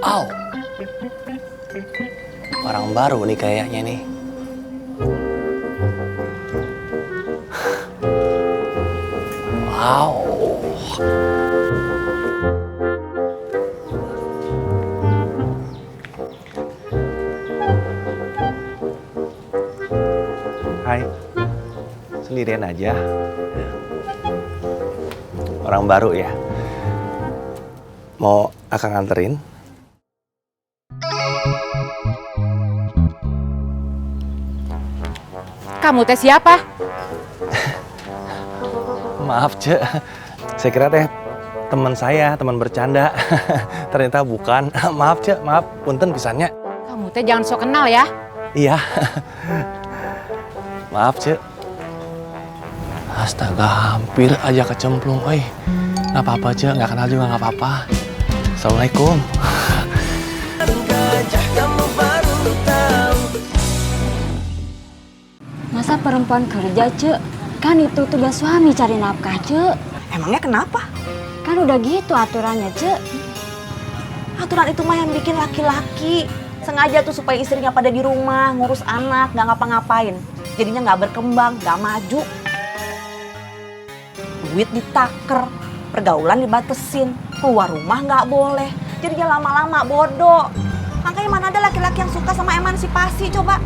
Aw, orang baru nih kayaknya nih. Wow. Hai, sendirian aja. Orang baru ya. Mau akang anterin? Kamu teh siapa? Maaf, Cek. Saya kira teh teman saya, teman bercanda. Ternyata bukan. Maaf, Cek. Maaf, punten pisannya. Kamu teh jangan sok kenal ya. Iya. Maaf, Cek. Astaga, hampir aja kecemplung. Oi, nggak apa-apa, Cek. Nggak kenal juga nggak apa-apa. Assalamualaikum. Masa perempuan kerja, Cek? Kan itu tugas suami cari nafkah, Cek. Emangnya kenapa? Kan udah gitu aturannya, Cek. Aturan itu mah yang bikin laki-laki. Sengaja tuh supaya istrinya pada di rumah, ngurus anak, nggak ngapa-ngapain. Jadinya nggak berkembang, nggak maju. Duit ditaker, pergaulan dibatesin, keluar rumah nggak boleh. Jadinya lama-lama bodoh. Makanya mana ada laki-laki yang suka sama emansipasi, coba.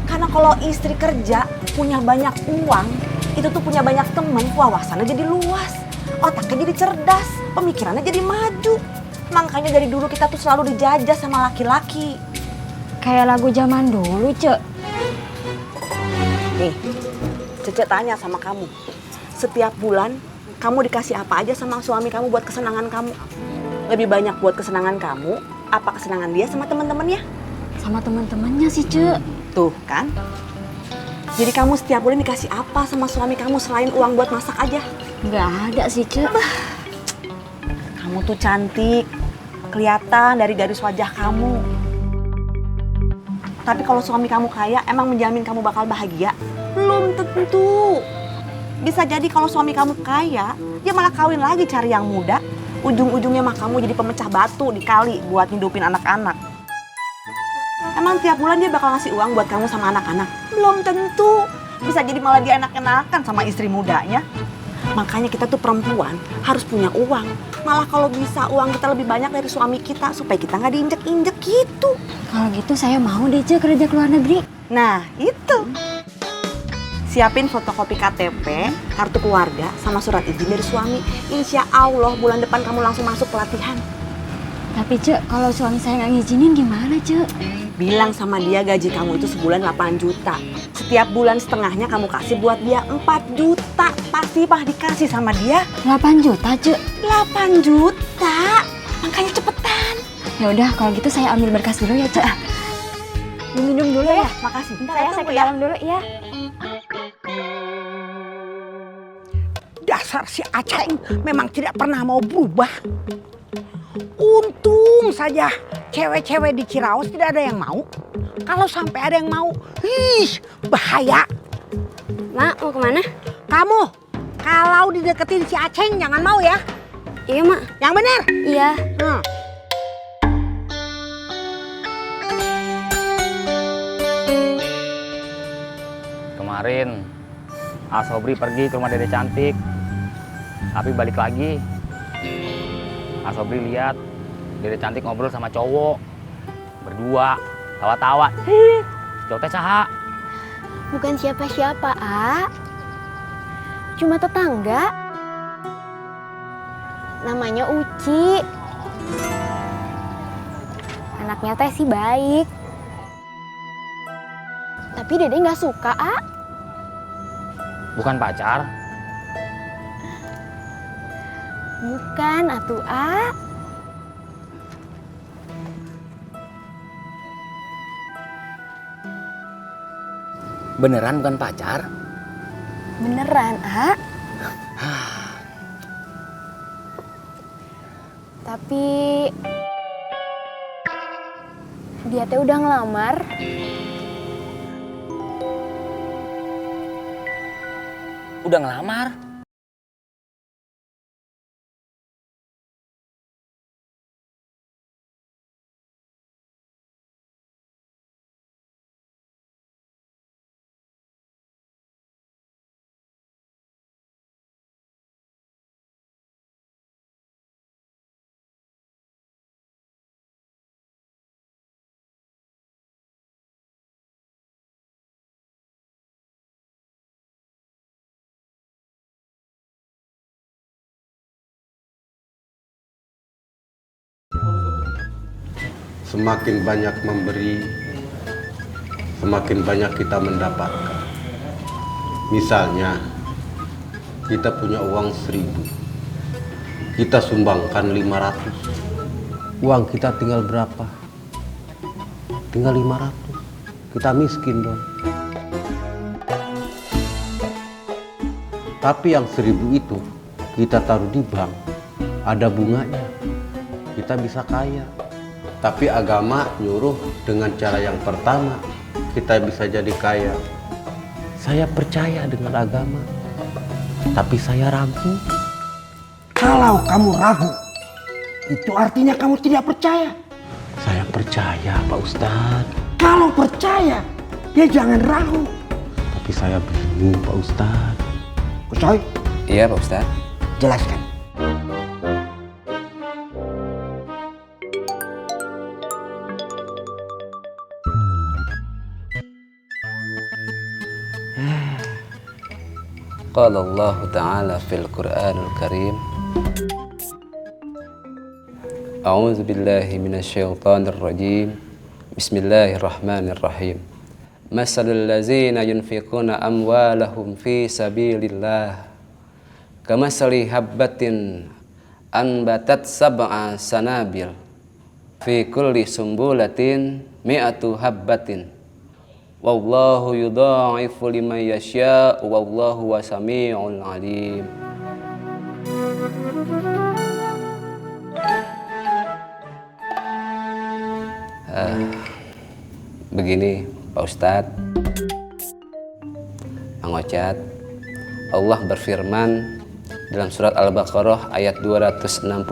Karena kalau istri kerja, punya banyak uang, itu tuh punya banyak temen, wawasannya jadi luas. Otaknya jadi cerdas, pemikirannya jadi maju. Makanya dari dulu kita tuh selalu dijajah sama laki-laki. Kayak lagu zaman dulu, Cek. Nih, Cece tanya sama kamu. Setiap bulan, kamu dikasih apa aja sama suami kamu buat kesenangan kamu? Lebih banyak buat kesenangan kamu, apa kesenangan dia sama teman-temannya? Sama teman-temannya sih, Cek. Tuh kan? Jadi kamu setiap bulan dikasih apa sama suami kamu selain uang buat masak aja? Nggak ada sih, Cek. Kamu tuh cantik, kelihatan dari garis wajah kamu. Tapi kalau suami kamu kaya, emang menjamin kamu bakal bahagia? Belum tentu. Bisa jadi kalau suami kamu kaya, dia malah kawin lagi cari yang muda. Ujung-ujungnya mah kamu jadi pemecah batu di kali buat hidupin anak-anak. Emang tiap bulan dia bakal ngasih uang buat kamu sama anak-anak? Belum tentu. Bisa jadi malah dia enak-enakan sama istri mudanya. Makanya kita tuh perempuan harus punya uang. Malah kalau bisa uang kita lebih banyak dari suami kita supaya kita nggak diinjek-injek gitu. Kalau gitu saya mau deh, Cek, kerja ke luar negeri. Nah, itu. Siapin fotokopi KTP, kartu keluarga, sama surat izin dari suami. Insya Allah bulan depan kamu langsung masuk pelatihan. Tapi, Cek, kalau suami saya nggak ngizinin gimana, Cek? Bilang sama dia gaji kamu itu sebulan 8 juta. Setiap bulan setengahnya kamu kasih buat dia 4 juta. Pasti mah dikasih sama dia. 8 juta, Cek. 8 juta. Makanya cepetan. Ya udah, kalau gitu saya ambil berkas dulu ya, Cek. Diminum dulu ya. Makasih. Bentar ya, saya ke dalam dulu ya. Dasar si Aceng memang tidak pernah mau berubah. Untung saja cewek-cewek di Ciraos tidak ada yang mau. Kalau sampai ada yang mau, bahaya. Mak, mau kemana? Kamu, kalau dideketin si Aceng jangan mau ya. Iya, Mak. Yang benar. Iya. Kemarin Asobri pergi ke rumah Dede Cantik, tapi balik lagi. Asobri lihat Dede Cantik ngobrol sama cowok berdua, tawa-tawa. Cowok teh saha? Bukan siapa-siapa, A. Cuma tetangga. Namanya Uci. Anaknya teh sih baik. Tapi Dede nggak suka, A. Bukan pacar? Bukan, atuh, A. Beneran bukan pacar? Beneran, A. Tapi dia teh udah ngelamar. Udah ngelamar? Semakin banyak memberi, semakin banyak kita mendapatkan. Misalnya, kita punya uang 1.000, kita sumbangkan 500. Uang kita tinggal berapa? Tinggal 500. Kita miskin dong. Tapi yang 1.000 itu kita taruh di bank, ada bunganya, kita bisa kaya. Tapi agama nyuruh dengan cara yang pertama, kita bisa jadi kaya. Saya percaya dengan agama, tapi saya ragu. Kalau kamu ragu, itu artinya kamu tidak percaya. Saya percaya, Pak Ustadz. Kalau percaya, ya jangan ragu. Tapi saya bingung, Pak Ustadz. Kusoy, Iya Pak Ustadz. jelaskan. Qala Allah Ta'ala fil Qur'anul Karim. A'udzu billahi minasyaitonir rajim. Bismillahirrahmanirrahim. Masalul ladzina yunfiquna amwalahum fi sabilillah kamasali habbatin anbatat sab'a sanabil fi kulli sumbulatin mi'atu habbatin wallahu yudha'ifu liman yasha' wallahu wasami'ul alim. Begini Pak Ustadz, Mang Ocat, Allah berfirman dalam surat Al-Baqarah ayat 261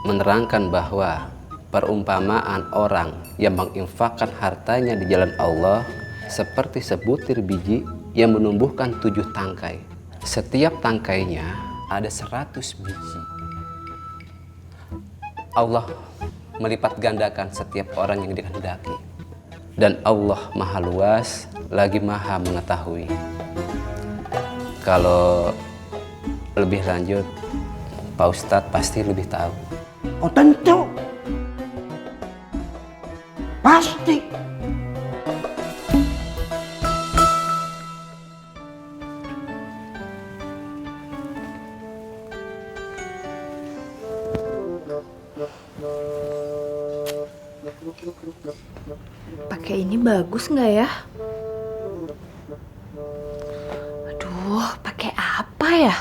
menerangkan bahwa perumpamaan orang yang menginfakkan hartanya di jalan Allah seperti sebutir biji yang menumbuhkan 7 tangkai. Setiap tangkainya ada 100 biji. Allah melipat gandakan setiap orang yang dikehendaki. Dan Allah maha luas lagi maha mengetahui. Kalau lebih lanjut, Pak Ustadz pasti lebih tahu. Oh tentu. Pasti. Pakai ini bagus nggak ya? Aduh, pakai apa ya?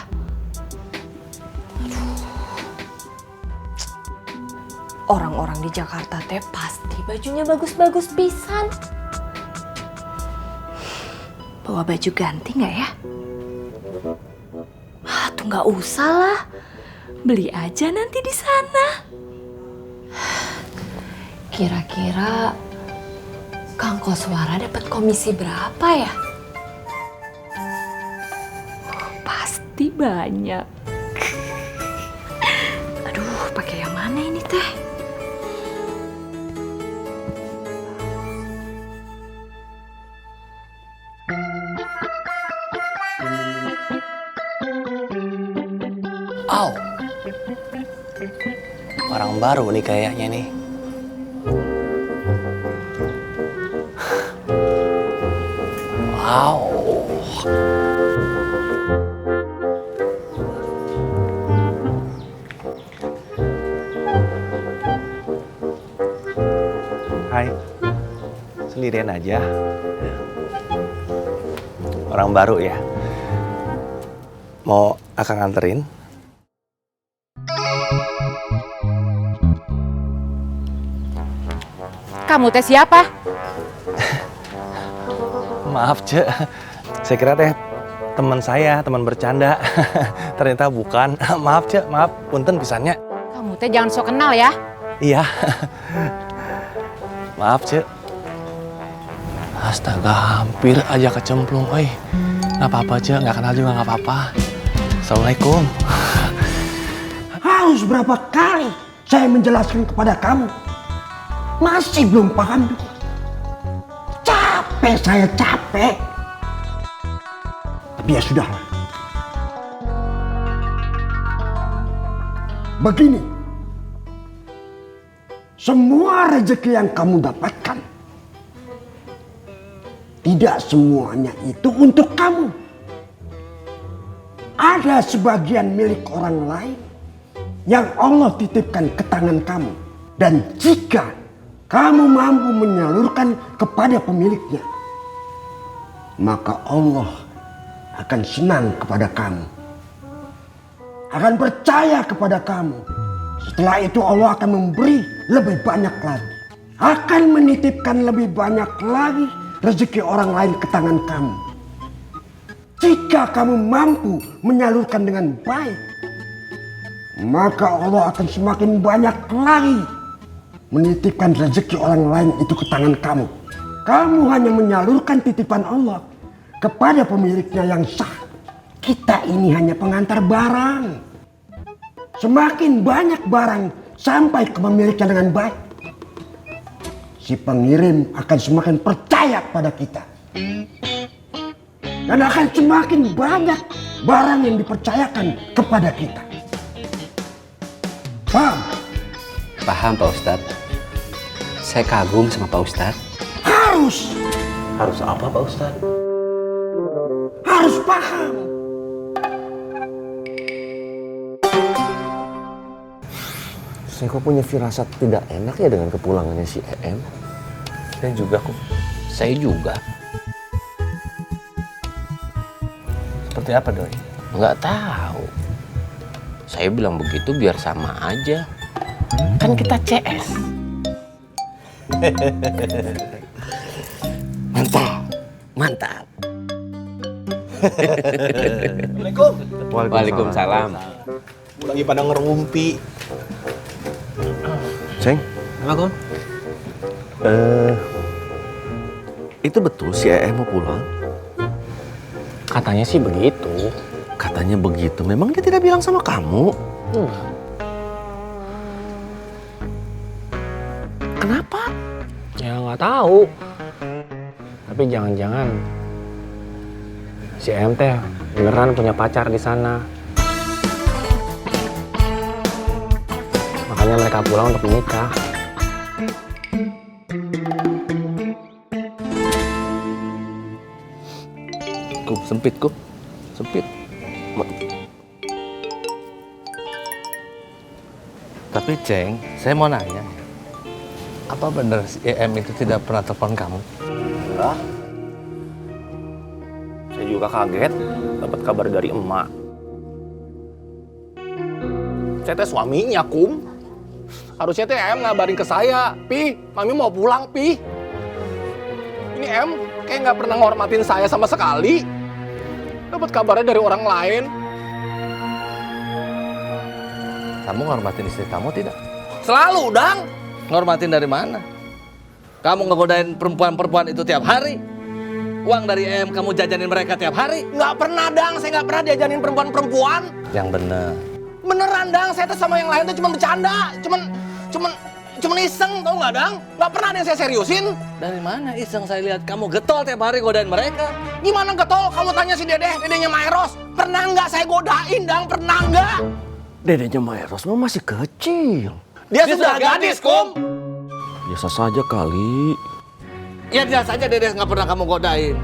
Orang-orang di Jakarta teh pasti bajunya bagus-bagus pisan. Bawa baju ganti nggak ya? Ah, tuh nggak usah lah. Beli aja nanti di sana. Kira-kira Kang Koswara dapat komisi berapa ya? Pasti banyak. Aduh, pakai yang mana ini teh? Aw, orang baru nih kayaknya nih. Wow. Hai, sendirian aja. Orang baru ya. Mau akang anterin? Kamu teh siapa? Maaf, Cek. Saya kira teh teman saya, teman bercanda. Ternyata bukan. Maaf, Cek. Maaf, punten pisannya. Kamu teh jangan sok kenal ya. Iya. Maaf, Cek. Astaga, hampir aja kecemplung, oi. Nggak apa-apa, Cek. Nggak kenal juga nggak apa-apa. Assalamualaikum. Harus berapa kali saya menjelaskan kepada kamu? Masih belum paham juga. Capek saya, capek. Tapi ya sudahlah. Begini. semua rezeki yang kamu dapatkan, tidak semuanya itu untuk kamu. Ada sebagian milik orang lain yang Allah titipkan ke tangan kamu. Dan jika kamu mampu menyalurkan kepada pemiliknya, maka Allah akan senang kepada kamu, akan percaya kepada kamu. Setelah itu Allah akan memberi lebih banyak lagi, akan menitipkan lebih banyak lagi rezeki orang lain ke tangan kamu. Jika kamu mampu menyalurkan dengan baik, maka Allah akan semakin banyak lagi menitipkan rezeki orang lain itu ke tangan kamu. Kamu hanya menyalurkan titipan Allah kepada pemiliknya yang sah. Kita ini hanya pengantar barang. Semakin banyak barang sampai ke pemiliknya dengan baik, si pengirim akan semakin percaya pada kita. Dan akan semakin banyak barang yang dipercayakan kepada kita. Paham? Paham Pak Ustadz. Saya kagum sama Pak Ustadz. Harus apa Pak Ustadz? Harus paham. Saya kok punya firasat tidak enak ya dengan kepulangannya si EM. Saya juga kok. Saya juga. Seperti apa Doi? Nggak tahu. Saya bilang begitu biar sama aja. Kan kita CS. Mantap. Assalamualaikum. Waalaikumsalam. Lagi pada ngerumpi. Ceng, Kenapa, Kom? itu betul si EM mau pulang? Katanya sih begitu. Katanya begitu. Memang dia tidak bilang sama kamu? Kenapa? Ya nggak tahu. Tapi jangan-jangan si MT beneran punya pacar di sana. Makanya mereka pulang untuk menikah. Sempit, Kup. Sempit. Tapi Ceng, saya mau nanya. Apa benar si EM itu tidak pernah telepon kamu? Enggak. Saya juga kaget dapat kabar dari emak. Saya teh suaminya, Kum. Harusnya teh em ngabarin ke saya, Pi, Mami mau pulang, Pi. Ini em kayak nggak pernah ngormatin saya sama sekali. Dapat kabarnya dari orang lain. Kamu ngormatin istri kamu tidak? Selalu, Dang. Ngormatin dari mana? Kamu ngegodain perempuan-perempuan itu tiap hari? Uang dari EM kamu jajanin mereka tiap hari? Nggak pernah, Dang. Saya nggak pernah diajanin perempuan-perempuan. Yang bener. Beneran, Dang. Saya tuh sama yang lain tuh cuma bercanda. Cuman iseng, tau nggak, Dang? Nggak pernah ada yang saya seriusin. Dari mana iseng saya lihat kamu getol tiap hari godain mereka? Gimana getol? Kamu tanya si dedenya Maeros. Pernah nggak saya godain, Dang? Pernah nggak? Dedenya Maeros mah masih kecil. Dia sudah gadis, Kum. Biasa saja kali. Ya biasa saja Dede nggak pernah kamu godain.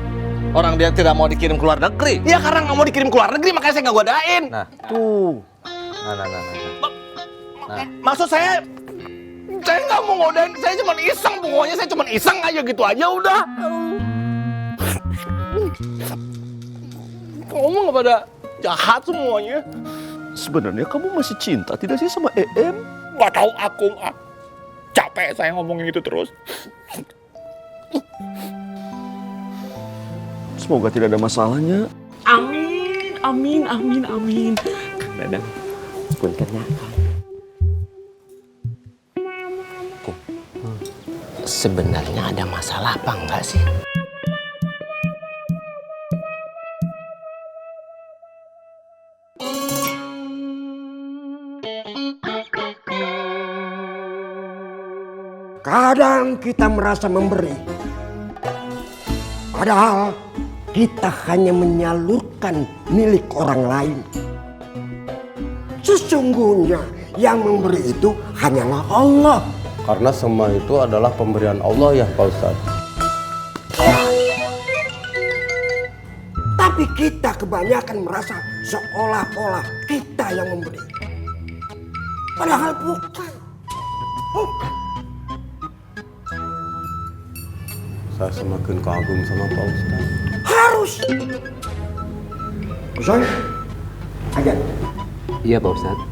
Orang dia tidak mau dikirim ke luar negeri. Ya karena nggak mau dikirim ke luar negeri, makanya saya nggak godain. Nah, tuh. Nah. Maksud saya nggak mau godain. Saya cuma iseng, pokoknya saya cuma iseng aja gitu aja udah. Kamu nggak pada jahat semuanya. Sebenarnya kamu masih cinta tidak sih sama EM? Nggak tahu aku, capek saya ngomongin itu terus. Semoga tidak ada masalahnya. Amin. Kang Dadang, puntennya. Sebenarnya ada masalah apa enggak sih? Kadang kita merasa memberi, padahal kita hanya menyalurkan milik orang lain. Sesungguhnya yang memberi itu hanyalah Allah. Karena semua itu adalah pemberian Allah ya Pak Ustadz. Tapi kita kebanyakan merasa seolah-olah kita yang memberi. Padahal bukan. Bukan. Saya semakin kagum sama Pak Ustadz. Harus. Kusoy, ajar. Iya Pak Ustadz.